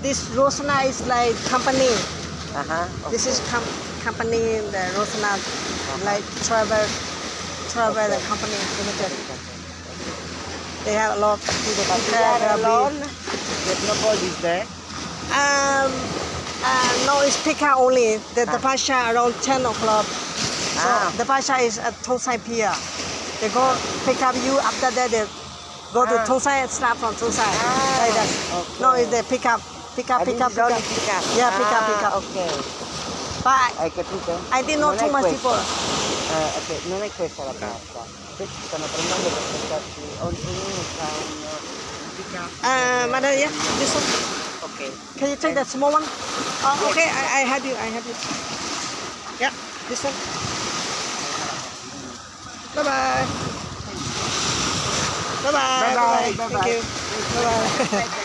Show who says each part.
Speaker 1: this Rosana is like company.
Speaker 2: Okay.
Speaker 1: This is company, the Rosana, like travel
Speaker 2: Okay.
Speaker 1: company limited. They have a lot of people
Speaker 2: But we
Speaker 1: prepare
Speaker 2: are
Speaker 1: the
Speaker 2: alone.
Speaker 1: beef.
Speaker 2: There's nobody's there.
Speaker 1: No, it's pickup only. The
Speaker 2: Ah.
Speaker 1: Pasha around 10 o'clock. So
Speaker 2: Ah.
Speaker 1: the Pasha is at Tongsai Pier. They go pick up you. After that, they go to
Speaker 2: Ah.
Speaker 1: Tongsai and start from Tongsai.
Speaker 2: Ah,
Speaker 1: Like that.
Speaker 2: okay.
Speaker 1: No, it's the pickup.
Speaker 2: This is only pick up.
Speaker 1: Yeah, pick up.
Speaker 2: Okay.
Speaker 1: But
Speaker 2: Hai capito?
Speaker 1: I didn't know
Speaker 2: Non
Speaker 1: too
Speaker 2: è
Speaker 1: much
Speaker 2: questo.
Speaker 1: people.
Speaker 2: Ok, non è questa la pasta. Questi stanno prendendo per portarci, ognuno fa un pick up.
Speaker 1: Madam, yeah, this one.
Speaker 2: Ok.
Speaker 1: Can you take that small one? Oh, okay, I have you. Yeah, this one. Bye bye. Bye bye.
Speaker 2: Bye bye.
Speaker 1: Thank you. Bye bye.